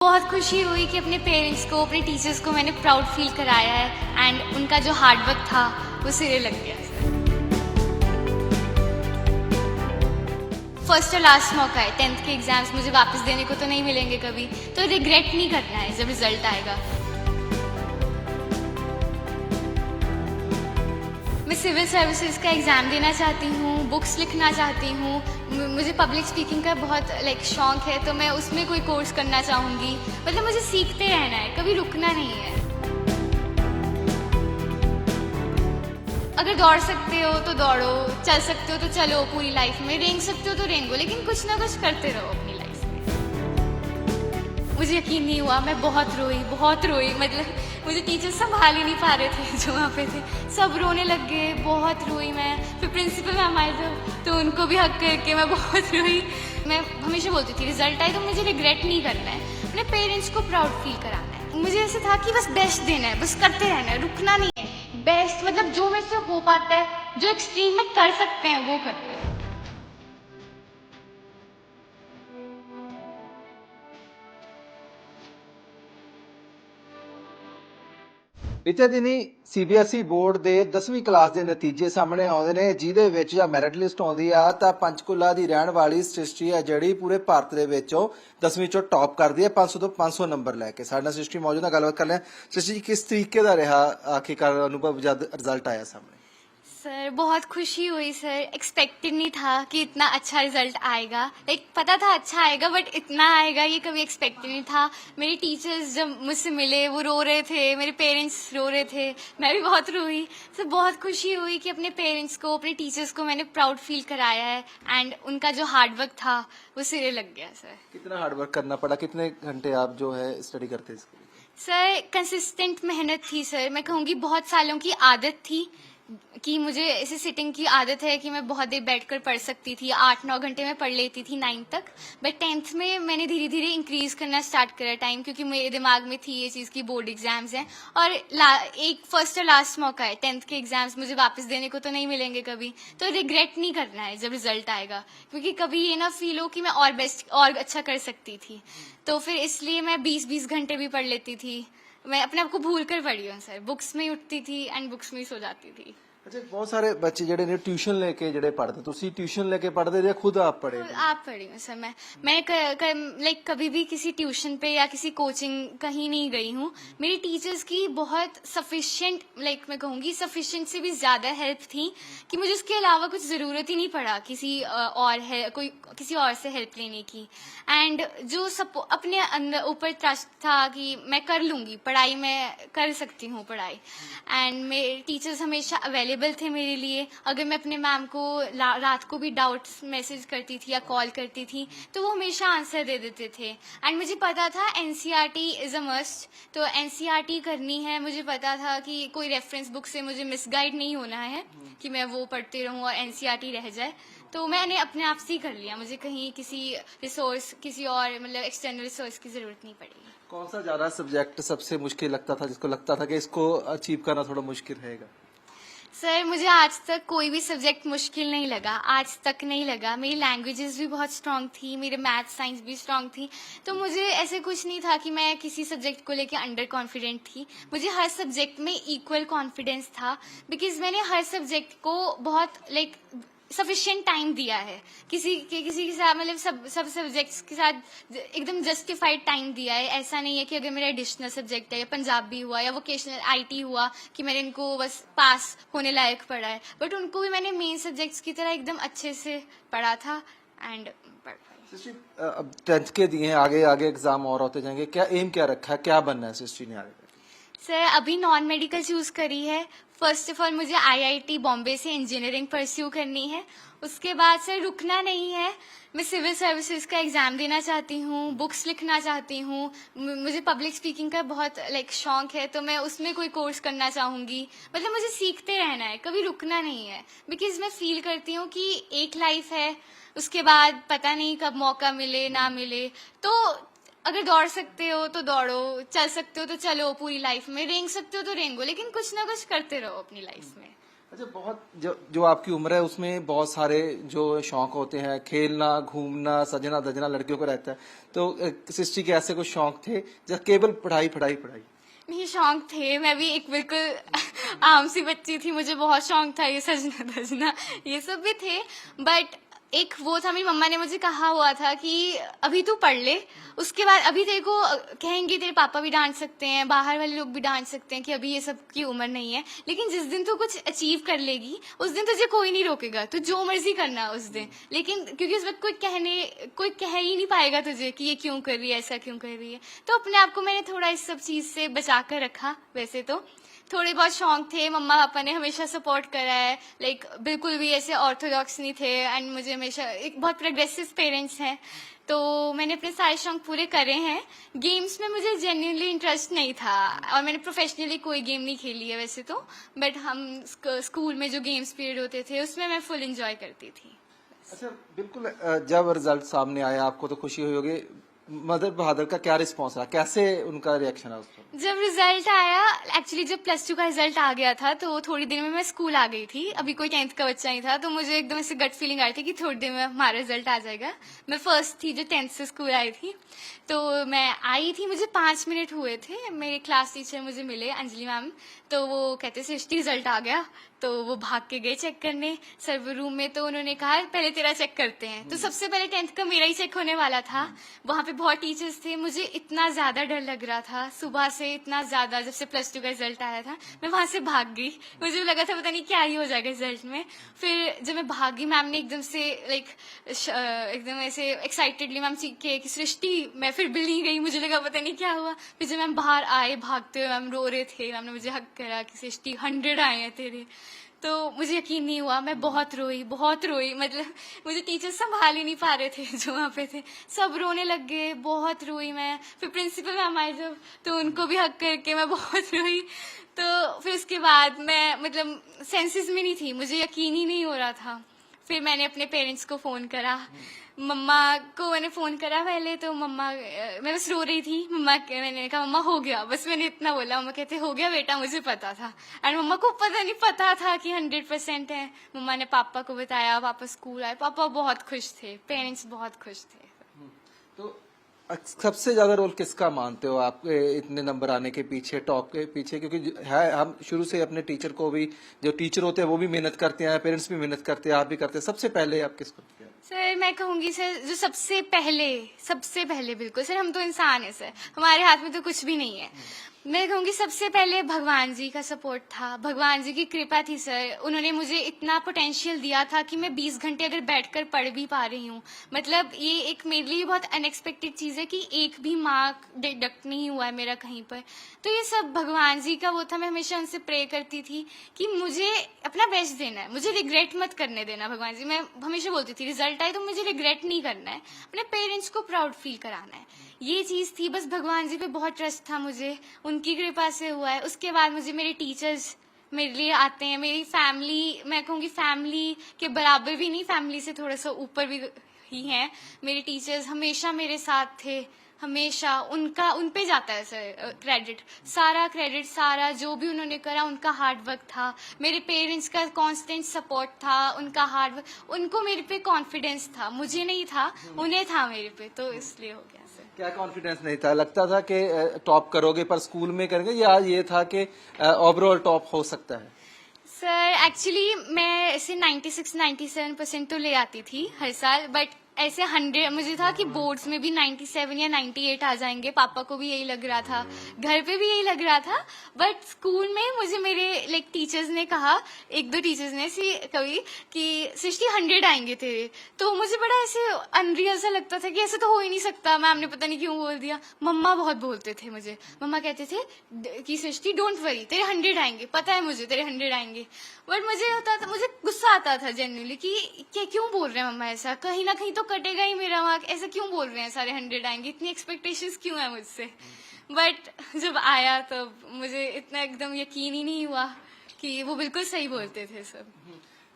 बहुत खुशी हुई कि अपने पेरेंट्स को, अपने टीचर्स को मैंने प्राउड फील कराया है एंड उनका जो हार्ड वर्क था वो सिरे लग गया। फर्स्ट और लास्ट मौका है, 10th के एग्जाम्स मुझे वापस देने को तो नहीं मिलेंगे कभी, तो रिग्रेट नहीं करना है जब रिजल्ट आएगा। मैं सिविल सर्विसेज का एग्ज़ाम देना चाहती हूँ, बुक्स लिखना चाहती हूँ, मुझे पब्लिक स्पीकिंग का बहुत शौक है, तो मैं उसमें कोई कोर्स करना चाहूँगी। मतलब मुझे सीखते रहना है, कभी रुकना नहीं है। अगर दौड़ सकते हो तो दौड़ो, चल सकते हो तो चलो पूरी लाइफ में, रेंग सकते हो तो रेंगो, लेकिन कुछ ना कुछ करते रहो अपनी लाइफ में। मुझे यकीन नहीं हुआ, मैं बहुत रोई, मतलब मुझे टीचर संभाल ही नहीं पा रहे थे जो वहाँ पे थे, सब रोने लग गए, बहुत रोई मैं। फिर प्रिंसिपल मैम आए थे तो उनको भी हक करके मैं बहुत रोई। मैं हमेशा बोलती थी रिजल्ट आए तो मुझे रिग्रेट नहीं करना है, अपने पेरेंट्स को प्राउड फील कराना है। मुझे ऐसे था कि बस बेस्ट देना है, बस करते रहना है, रुकना नहीं है। बेस्ट मतलब जो मेरे से हो पाता है, जो एक्सट्रीम में कर सकते हैं वो करते हैं। ਬੀਤੇ ਦਿਨੀ ਸੀਬੀਐਸਈ ਬੋਰਡ ਦੇ 10ਵੀਂ ਕਲਾਸ ਦੇ ਨਤੀਜੇ ਸਾਹਮਣੇ ਆਉਂਦੇ ਨੇ, ਜਿਹਦੇ ਵਿੱਚ ਜਾਂ ਮੈਰਿਟ ਲਿਸਟ ਆਉਂਦੀ ਆ ਤਾਂ ਪੰਚਕੂਲਾ ਦੀ ਰਹਿਣ ਵਾਲੀ ਸ੍ਰਿਸ਼ਟੀ ਹੈ ਜਿਹੜੀ ਪੂਰੇ ਭਾਰਤ ਦੇ ਵਿੱਚੋਂ 10ਵੀਂ ਚੋਂ ਟੌਪ ਕਰਦੀ ਹੈ 500 ਤੋਂ 500 ਨੰਬਰ ਲੈ ਕੇ। ਸਾਡੇ ਨਾਲ ਸ੍ਰਿਸ਼ਟੀ ਮੌਜੂਦ ਹੈ, ਗੱਲਬਾਤ ਕਰ ਰਹੇ ਹਾਂ। ਸ੍ਰਿਸ਼ਟੀ ਜੀ, ਕਿਸ ਤਰੀਕੇ ਦਾ ਰਿਹਾ ਆਖਿਰਕਾਰ ਅਨੁਭਵ ਜਦ ਰਿਜ਼ਲਟ ਆਇਆ ਸਾਹਮਣੇ? सर बहुत खुशी हुई सर, एक्सपेक्टेड नहीं था कि इतना अच्छा रिजल्ट आएगा। लाइक पता था अच्छा आएगा बट इतना आएगा ये कभी एक्सपेक्टेड नहीं था। मेरे टीचर्स जब मुझसे मिले वो रो रहे थे, मेरे पेरेंट्स रो रहे थे, मैं भी बहुत रोई। सर बहुत खुशी हुई कि अपने पेरेंट्स को, अपने टीचर्स को मैंने प्राउड फील कराया है एंड उनका जो हार्ड वर्क था वो सिरे लग गया। सर कितना हार्ड वर्क करना पड़ा, कितने घंटे आप जो है स्टडी करते इसके लिए? सर कंसिस्टेंट मेहनत थी सर, मैं कहूँगी बहुत सालों की आदत थी कि मुझे ऐसे सिटिंग की आदत है कि मैं बहुत देर बैठकर पढ़ सकती थी, 8-9 घंटे में पढ़ लेती थी 9 तक। बट 10th में मैंने धीरे धीरे इंक्रीज करना स्टार्ट करा टाइम, क्योंकि मेरे दिमाग में थी ये चीज़ की बोर्ड एग्जाम्स हैं और एक फर्स्ट और लास्ट मौका है, 10th के एग्जाम्स मुझे वापस देने को तो नहीं मिलेंगे कभी, तो रिग्रेट नहीं करना है जब रिजल्ट आएगा, क्योंकि कभी ये ना फील हो कि मैं और बेस्ट और अच्छा कर सकती थी। तो फिर इसलिए मैं 20-20 घंटे भी पढ़ लेती थी। मैं अपने आप को भूल कर पढ़ी हूँ सर, बुक्स में ही उठती थी एंड बुक्स में ही सो जाती थी। ਅੱਛਾ, ਬਹੁਤ ਸਾਰੇ ਬੱਚੇ ਜਿਹੜੇ ਨੇ ਟਿਊਸ਼ਨ ਲੈ ਕੇ ਜਿਹੜੇ ਪੜ੍ਹਦੇ, ਤੁਸੀਂ ਟਿਊਸ਼ਨ ਲੈ ਕੇ ਪੜ੍ਹਦੇ ਜਾਂ ਖੁਦ ਆਪ ਪੜ੍ਹੇ? आप पढ़ी हूँ सर, मैं लाइक कभी भी किसी ट्यूशन पे या किसी कोचिंग कहीं नहीं गई हूँ। मेरी टीचर्स की बहुत सफिशिएंट, लाइक मैं कहूँगी सफिशिएंट से भी ज़्यादा हेल्प थी कि मुझे उसके अलावा कुछ ज़रूरत ही नहीं पड़ा किसी और से हेल्प लेने की। एंड जो अपने अंदर ऊपर ट्रस्ट था कि मैं कर लूँगी पढ़ाई, मैं कर सकती हूँ पढ़ाई। एंड मेरे टीचर्स हमेशा अवेलेबल थे मेरे लिए। अगर मैं अपने मैम को रात को भी डाउट्स मैसेज करती थी या कॉल करती थी तो वो हमेशा आंसर दे देते थे। एंड मुझे पता था एनसीईआरटी इज़ अ मस्ट, तो एनसीईआरटी करनी है। मुझे पता था कि कोई रेफरेंस बुक से मुझे मिसगाइड नहीं होना है कि मैं वो पढ़ती रहूँ और एनसीईआरटी रह जाए। तो मैंने अपने आप से ही कर लिया, मुझे कहीं किसी रिसोर्स, किसी और मतलब एक्सटर्नल रिसोर्स की ज़रूरत नहीं पड़ी। कौन सा ज्यादा सब्जेक्ट सबसे मुश्किल लगता था, जिसको लगता था कि इसको अचीव करना थोड़ा मुश्किल रहेगा? सर मुझे आज तक कोई भी सब्जेक्ट मुश्किल नहीं लगा, आज तक नहीं लगा। मेरी लैंग्वेजेस भी बहुत स्ट्रांग थी, मेरे मैथ साइंस भी स्ट्रांग थी, तो मुझे ऐसे कुछ नहीं था कि मैं किसी सब्जेक्ट को लेके अंडर कॉन्फिडेंट थी। मुझे हर सब्जेक्ट में इक्वल कॉन्फिडेंस था, बिकॉज मैंने हर सब्जेक्ट को बहुत सफिशिएंट टाइम दिया है। किसी के साथ मतलब सब सब्जेक्ट्स के साथ एकदम जस्टिफाइड टाइम दिया है। ऐसा नहीं है कि अगर मेरा एडिशनल सब्जेक्ट है या पंजाबी हुआ या वोकेशनल आईटी हुआ कि मैंने इनको बस पास होने लायक पढ़ा है, बट उनको भी मैंने मेन सब्जेक्ट्स की तरह एकदम अच्छे से पढ़ा था एंड पढ़ पाई। सृष्टि, अब 10th के दिए हैं, आगे आगे एग्जाम और होते जाएंगे, क्या एम क्या रखा है, क्या बनना है सृष्टि ने आगे? सर अभी नॉन मेडिकल चूज करी है। फर्स्ट ऑफ ऑल मुझे आईआईटी बॉम्बे से इंजीनियरिंग परस्यू करनी है। उसके बाद सर रुकना नहीं है, मैं सिविल सर्विसेज का एग्ज़ाम देना चाहती हूँ, बुक्स लिखना चाहती हूँ, मुझे पब्लिक स्पीकिंग का बहुत शौक है, तो मैं उसमें कोई कोर्स करना चाहूँगी। मतलब मुझे सीखते रहना है, कभी रुकना नहीं है, बिकॉज मैं फील करती हूँ कि एक लाइफ है, उसके बाद पता नहीं कब मौका मिले ना मिले। तो अगर दौड़ सकते हो तो दौड़ो, चल सकते हो तो चलो पूरी लाइफ में, रेंग सकते हो तो रेंगो, लेकिन कुछ ना कुछ करते रहो अपनी लाइफ में। अच्छा, बहुत जो जो आपकी उम्र है उसमें बहुत सारे जो शौक होते हैं, खेलना, घूमना, सजना धजना लड़कियों को रहता है, तो सृष्टि के ऐसे कुछ शौक थे या केवल पढ़ाई पढ़ाई पढ़ाई? नहीं, शौक थे। मैं भी एक बिल्कुल आम सी बच्ची थी, मुझे बहुत शौक था ये सजना धजना, ये सब भी थे। बट एक वो था, मेरी मम्मा ने मुझे कहा हुआ था कि अभी तू पढ़ ले, उसके बाद अभी तेरे को कहेंगे, तेरे पापा भी डांट सकते हैं, बाहर वाले लोग भी डांट सकते हैं कि अभी ये सब की उम्र नहीं है, लेकिन जिस दिन तू कुछ अचीव कर लेगी उस दिन तुझे कोई नहीं रोकेगा, तू जो मर्जी करना उस दिन। लेकिन क्योंकि उस वक्त कोई कह ही नहीं पाएगा तुझे कि ये क्यों कर रही है, ऐसा क्यों कर रही है। तो अपने आप को मैंने थोड़ा इस सब चीज से बचा कर रखा। वैसे तो थोड़े बहुत शौक थे, मम्मा पापा ने हमेशा सपोर्ट करा है, लाइक बिल्कुल भी ऐसे ऑर्थोडॉक्स नहीं थे, एंड मुझे हमेशा एक बहुत प्रोग्रेसिव पेरेंट्स हैं, तो मैंने अपने सारे शौक पूरे करे हैं। गेम्स में मुझे जेन्युइनली इंटरेस्ट नहीं था और मैंने प्रोफेशनली कोई गेम नहीं खेली है वैसे तो, बट हम स्कूल में जो गेम्स पीरियड होते थे उसमें मैं फुल एंजॉय करती थी। अच्छा, बिल्कुल। जब रिजल्ट सामने आया आपको तो खुशी हुई होगी, मदर फादर का क्या रिस्पॉन्स रहा, कैसे उनका रिएक्शन है उस पर? जब रिजल्ट आया, एक्चुअली जब +2 का रिजल्ट आ गया था तो थोड़ी देर में मैं स्कूल आ गई थी, अभी कोई 10th का बच्चा नहीं था, तो मुझे एकदम ऐसे गट फीलिंग आई थी कि थोड़ी देर में हमारा रिजल्ट आ जाएगा। मैं फर्स्ट थी जो 10th से स्कूल आई थी, तो मैं आई थी, मुझे 5 मिनट हुए थे, मेरे क्लास टीचर मुझे मिले, अंजलि मैम, तो वो कहते सृष्टि रिजल्ट आ गया, तो वो भाग के गए चेक करने सर्वर रूम में, तो उन्होंने कहा पहले तेरा चेक करते हैं। तो सबसे पहले 10th का मेरा ही चेक होने वाला था, वहां पे बहुत टीचर्स थे, मुझे इतना ज्यादा डर लग रहा था सुबह से, इतना ज्यादा, जब से +2 का रिजल्ट आया था मैं वहां से भाग गई, मुझे लगा था पता नहीं क्या ही हो जाएगा रिजल्ट में। फिर जब मैं भागी, मैम ने एकदम से लाइक एकदम ऐसे एक्साइटेडली मैम चीख के कि सृष्टि, मैं फिर बिल्ली गई, मुझे लगा पता नहीं क्या हुआ। फिर जब मैम बाहर आए भागते हुए, मैम रो रहे थे, मैम ने मुझे हक करा कि सृष्टि 100 आए हैं तेरे, तो मुझे यकीन नहीं हुआ, मैं बहुत रोई, मतलब मुझे टीचर संभाल ही नहीं पा रहे थे जो वहाँ पे थे, सब रोने लग गए, बहुत रोई मैं। फिर प्रिंसिपल मैम आए जब, तो उनको भी हक करके मैं बहुत रोई। तो फिर उसके बाद मैं मतलब सेंसेस में नहीं थी, मुझे यकीन ही नहीं हो रहा था। फिर मैंने अपने पेरेंट्स को फ़ोन करा, मम्मा को मैंने फ़ोन करा पहले, तो मम्मा, मैं बस रो रही थी, मैंने कहा मम्मा हो गया, बस मैंने इतना बोला। मम्मा कहते हो गया बेटा, मुझे पता था। एंड मम्मा को पता था कि 100% है। मम्मा ने पापा को बताया, पापा स्कूल आए, पापा बहुत खुश थे, पेरेंट्स बहुत खुश थे। तो सबसे ज्यादा रोल किसका मानते हो आप इतने नंबर आने के पीछे, टॉप के पीछे? क्योंकि है, हम शुरू से अपने टीचर को भी, जो टीचर होते हैं वो भी मेहनत करते हैं, पेरेंट्स भी मेहनत करते हैं, आप भी करते हैं, सबसे पहले आप किसको? सर मैं कहूंगी सर, जो सबसे पहले बिल्कुल सर, हम तो इंसान है सर, हमारे हाथ में तो कुछ भी नहीं है। मैं कहूंगी सबसे पहले भगवान जी का सपोर्ट था, भगवान जी की कृपा थी सर। उन्होंने मुझे इतना पोटेंशियल दिया था कि मैं 20 घंटे अगर बैठकर पढ़ भी पा रही हूँ, मतलब ये एक मेरे लिए बहुत अनएक्सपेक्टेड चीज़ है कि एक भी मार्क डिडक्ट नहीं हुआ है मेरा कहीं पर। तो ये सब भगवान जी का वो था। मैं हमेशा उनसे प्रे करती थी कि मुझे अपना बेस्ट देना है, मुझे रिग्रेट मत करने देना भगवान जी। मैं हमेशा बोलती थी रिजल्ट आए तो मुझे रिग्रेट नहीं करना है, अपने पेरेंट्स को प्राउड फील कराना है, ये चीज़ थी। बस भगवान जी पे बहुत ट्रस्ट था मुझे, उनकी कृपा से हुआ है। उसके बाद मुझे मेरे टीचर्स मेरे लिए आते हैं, मेरी फैमिली, मैं कहूँगी फैमिली के बराबर भी नहीं, फैमिली से थोड़ा सा ऊपर भी ही हैं। मेरे टीचर्स हमेशा मेरे साथ थे, हमेशा उन पे जाता है सर क्रेडिट, सारा क्रेडिट, सारा जो भी उन्होंने करा उनका हार्ड वर्क था। मेरे पेरेंट्स का कांस्टेंट सपोर्ट था, उनका हार्ड वर्क, उनको मेरे पे कॉन्फिडेंस था, मुझे नहीं था, उन्हें था मेरे पे, तो इसलिए हो गया सर। क्या कॉन्फिडेंस नहीं था? लगता था कि टॉप करोगे पर स्कूल में करेंगे, या ये था कि ओवरऑल टॉप हो सकता है? सर एक्चुअली मैं ऐसे 96-97% तो ले आती थी हर साल, बट ऐसे 100 मुझे था कि बोर्ड्स में भी 97 या 98 आ जाएंगे। पापा को भी यही लग रहा था, घर पे भी यही लग रहा था, बट स्कूल में मुझे मेरे लाइक टीचर्स ने कहा, 1-2 टीचर्स ने कभी कि सृष्टि 100 आएंगे तेरे, तो मुझे बड़ा ऐसे अनरियल सा लगता था कि ऐसे तो हो ही नहीं सकता। मैम ने पता नहीं क्यों बोल दिया। मम्मा बहुत बोलते थे मुझे, मम्मा कहते थे कि सृष्टि डोंट वरी, तेरे 100 आएंगे, पता है मुझे तेरे 100 आएंगे। बट मुझे होता था, मुझे गुस्सा आता था जेन्युइनली कि क्यों बोल रहे हैं मम्मा ऐसा, कहीं ना कहीं तो कटेगा ही मेरा मार्क, ऐसा क्यों बोल रहे हैं, सारे 100 आएंगे, इतनी एक्सपेक्टेशंस क्यों है मुझसे। बट जब आया तो मुझे इतना एकदम यकीन ही नहीं हुआ कि वो बिल्कुल सही बोलते थे सब।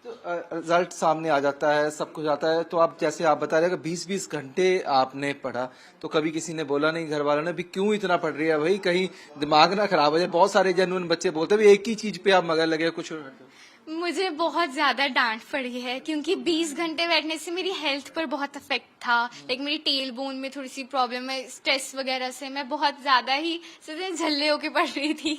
तो रिजल्ट सामने आ जाता है, सब कुछ आता है, तो आप जैसे आप बता रहे हैं कि 20-20 घंटे आपने पढ़ा, तो कभी किसी ने बोला नहीं, घर वालों ने भी, क्यों इतना पढ़ रही है भाई, कहीं दिमाग ना खराब हो जाए? बहुत सारे जेन्युइन बच्चे बोलते हैं एक ही चीज पे आप मगर लगे कुछ। मुझे बहुत ज़्यादा डांट पड़ी है क्योंकि 20 घंटे बैठने से मेरी हेल्थ पर बहुत इफेक्ट था। लाइक मेरी टेल बोन में थोड़ी सी प्रॉब्लम है, स्ट्रेस वगैरह से मैं बहुत ज़्यादा ही सीधे झल्ले होके पढ़ रही थी।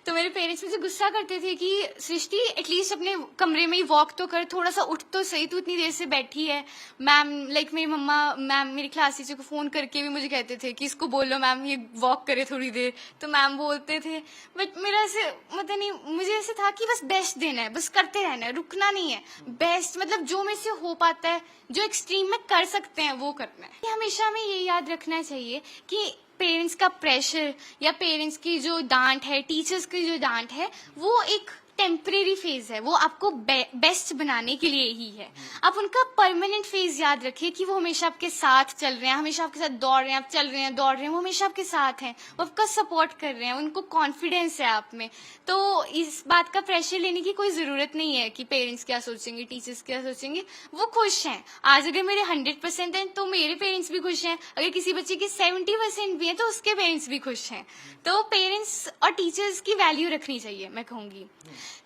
तो मेरे पेरेंट्स मुझे गुस्सा करते थे कि सृष्टि एटलीस्ट अपने कमरे में ही वॉक तो कर, थोड़ा सा उठ तो सही, तू इतनी देर से बैठी है। मैम लाइक मेरी मम्मा मैम मेरी क्लास टीचर को फ़ोन करके भी मुझे कहते थे कि इसको बोलो मैम ये वॉक करे थोड़ी देर, तो मैम बोलते थे। बट मेरा ऐसे मतलब नहीं, मुझे ऐसे था कि बस बेस्ट देना है, बस करते रहना है, रुकना नहीं है। बेस्ट मतलब जो मेरे से हो पाता है, जो एक्सट्रीम में कर सकते हैं वो करना है। हमेशा हमें ये याद रखना चाहिए कि पेरेंट्स का प्रेशर या पेरेंट्स की जो डांट है, टीचर्स की जो डांट है, वो एक टेम्परेरी फेज है, वो आपको बेस्ट बनाने के लिए ही है। आप उनका परमानेंट फेज याद रखिए कि वो हमेशा आपके साथ चल रहे हैं, हमेशा आपके साथ दौड़ रहे हैं, आप चल रहे हैं, दौड़ रहे हैं, वो हमेशा आपके साथ हैं, वो आपका सपोर्ट कर रहे हैं, उनको कॉन्फिडेंस है आप में। तो इस बात का प्रेशर लेने की कोई ज़रूरत नहीं है कि पेरेंट्स क्या सोचेंगे, टीचर्स क्या सोचेंगे। वो खुश हैं। आज अगर मेरे 100% हैं तो मेरे पेरेंट्स भी खुश हैं, अगर किसी बच्चे के 70% भी हैं तो उसके पेरेंट्स भी खुश हैं। तो पेरेंट्स और टीचर्स की वैल्यू रखनी चाहिए, मैं कहूँगी।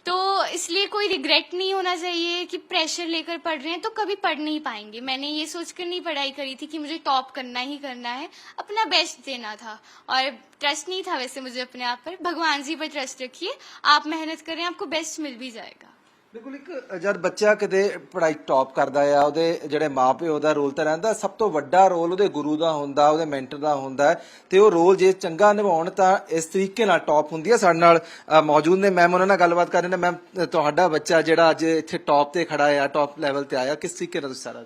तो इसलिए कोई रिग्रेट नहीं होना चाहिए कि प्रेशर लेकर पढ़ रहे हैं तो कभी पढ़ नहीं पाएंगे। मैंने ये सोचकर नहीं पढ़ाई करी थी कि मुझे टॉप करना ही करना है, अपना बेस्ट देना था। और ट्रस्ट नहीं था वैसे मुझे अपने आप पर। भगवान जी पर ट्रस्ट रखिए, आप मेहनत करें, आपको बेस्ट मिल भी जाएगा। ਬਿਲਕੁਲ ਇੱਕ ਜਦ ਬੱਚਾ ਕਿਤੇ ਪੜ੍ਹਾਈ ਟੌਪ ਕਰਦਾ ਆ, ਉਹਦੇ ਜਿਹੜੇ ਮਾਪਿਓ ਦਾ ਰੋਲ ਤਾਂ ਰਹਿੰਦਾ, ਸਭ ਤੋਂ ਵੱਡਾ ਰੋਲ ਉਹਦੇ ਗੁਰੂ ਦਾ ਹੁੰਦਾ, ਉਹਦੇ ਮੈਂਟਰ ਦਾ ਹੁੰਦਾ ਹੈ, ਤੇ ਉਹ ਰੋਲ ਜੇ ਚੰਗਾ ਨਿਭਾਉਣ ਤਾਂ ਇਸ ਤਰੀਕੇ ਨਾਲ ਟੌਪ ਹੁੰਦੀ ਹੈ। ਸਾਡੇ ਨਾਲ ਮੌਜੂਦ ਨੇ ਮੈਮ, ਉਹਨਾਂ ਨਾਲ ਗੱਲਬਾਤ ਕਰ ਰਹੇ ਨੇ। ਮੈਮ, ਤੁਹਾਡਾ ਬੱਚਾ ਜਿਹੜਾ ਅੱਜ ਇੱਥੇ ਟੌਪ ਤੇ ਖੜਾ ਆ, ਟੌਪ ਲੈਵਲ ਤੇ ਆਇਆ, ਕਿਸ ਤਰੀਕੇ ਨਾਲ ਤੁਸੀਂ ਸਾਰਾ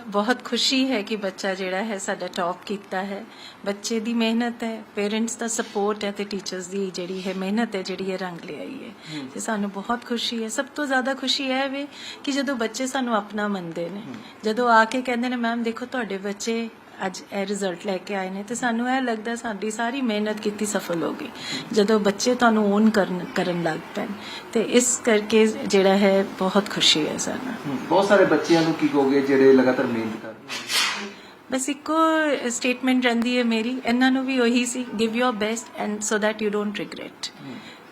ਬਹੁਤ ਖੁਸ਼ੀ ਹੈ ਕਿ ਬੱਚਾ ਜਿਹੜਾ ਹੈ ਸਾਡਾ ਟੌਪ ਕੀਤਾ ਹੈ। ਬੱਚੇ ਦੀ ਮਿਹਨਤ ਹੈ, ਪੇਰੈਂਟਸ ਦਾ ਸਪੋਰਟ ਹੈ ਤੇ ਟੀਚਰਸ ਦੀ ਜਿਹੜੀ ਹੈ ਮਿਹਨਤ ਹੈ ਜਿਹੜੀ ਇਹ ਰੰਗ ਲਿਆਈ ਹੈ ਤੇ ਸਾਨੂੰ ਬਹੁਤ ਖੁਸ਼ੀ ਹੈ। ਸਭ ਤੋਂ ਜ਼ਿਆਦਾ ਖੁਸ਼ੀ ਇਹ ਵੇ ਕਿ ਜਦੋਂ ਬੱਚੇ ਸਾਨੂੰ ਆਪਣਾ ਮੰਨਦੇ ਨੇ, ਜਦੋਂ ਆ ਕੇ ਕਹਿੰਦੇ ਨੇ ਮੈਮ ਦੇਖੋ ਤੁਹਾਡੇ ਬੱਚੇ ਅੱਜ ਇਹ ਰਿਜ਼ਲਟ ਲੈ ਕੇ ਆਏ ਨੇ, ਤੇ ਸਾਨੂੰ ਇਹ ਲੱਗਦਾ ਸਾਡੀ ਸਾਰੀ ਮਿਹਨਤ ਕੀਤੀ ਸਫਲ ਹੋ ਗਈ ਜਦੋਂ ਬੱਚੇ ਤੁਹਾਨੂੰ ਓਨ ਕਰਨ ਲੱਗ ਪੈਣ। ਤੇ ਇਸ ਕਰਕੇ ਜਿਹੜਾ ਹੈ ਬਹੁਤ ਖੁਸ਼ੀ ਹੈ ਸਾਨੂੰ। ਬਹੁਤ ਸਾਰੇ ਬੱਚਿਆਂ ਨੂੰ ਕੀ ਕਹੋਗੇ ਜਿਹੜੇ ਲਗਾਤਾਰ ਮਿਹਨਤ ਕਰ ਰਹੇ? ਬਸ ਇੱਕੋ ਸਟੇਟਮੈਂਟ ਰਹਿੰਦੀ ਹੈ ਮੇਰੀ, ਇਹਨਾਂ ਨੂੰ ਵੀ ਉਹੀ ਸੀ, give your best and so that you don't regret.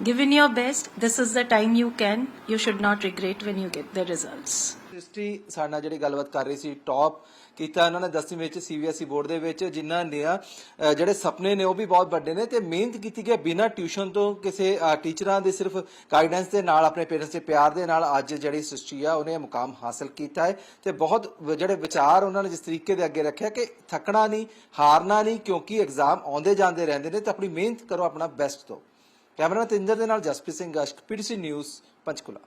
Give in your best. This is the time you can. You should not regret when you get the results. ਸ੍ਰਿਸ਼ਟੀ ਸਾਡੇ ਨਾਲ ਜਿਹੜੀ ਗੱਲਬਾਤ ਕਰ ਰਹੀ ਸੀ, ਟੌਪ ਕੀਤਾ ਉਹਨਾਂ ਨੇ 10ਵੀਂ ਵਿੱਚ CBSE ਬੋਰਡ ਦੇ ਵਿੱਚ, ਜਿਨ੍ਹਾਂ ਦੇ ਜਿਹੜੇ ਸੁਪਨੇ ਨੇ ਉਹ ਵੀ ਬਹੁਤ ਵੱਡੇ ਨੇ ਤੇ ਮਿਹਨਤ ਕੀਤੀ ਗਈ ਬਿਨਾਂ ਟਿਊਸ਼ਨ ਤੋਂ, ਕਿਸੇ ਟੀਚਰਾਂ ਦੇ ਸਿਰਫ ਗਾਈਡੈਂਸ ਦੇ ਨਾਲ, ਆਪਣੇ ਪੇਰੈਂਟਸ ਦੇ ਪਿਆਰ ਦੇ ਨਾਲ ਅੱਜ ਜਿਹੜੀ ਸ੍ਰਿਸ਼ਟੀ ਆ ਉਹਨੇ ਮੁਕਾਮ ਹਾਸਲ ਕੀਤਾ ਹੈ। ਤੇ ਬਹੁਤ ਜਿਹੜੇ ਵਿਚਾਰ ਉਹਨਾਂ ਨੇ ਜਿਸ ਤਰੀਕੇ ਦੇ ਅੱਗੇ ਰੱਖਿਆ ਕਿ ਥੱਕਣਾ ਨਹੀਂ, ਹਾਰਨਾ ਨਹੀਂ, ਕਿਉਂਕਿ ਐਗਜ਼ਾਮ ਆਉਂਦੇ ਜਾਂਦੇ ਰਹਿੰਦੇ ਨੇ, ਤੇ ਆਪਣੀ ਮਿਹਨਤ ਕਰੋ, ਆਪਣਾ ਬੈਸਟ ਦਿਓ। ਕੈਮਰਾ ਤੇਂਦਰ ਦੇ ਨਾਲ ਜਸਪ੍ਰੀਤ ਸਿੰਘ ਗਸ਼ਟ, PTC ਨਿਊਜ਼, ਪੰਚਕੂਲਾ।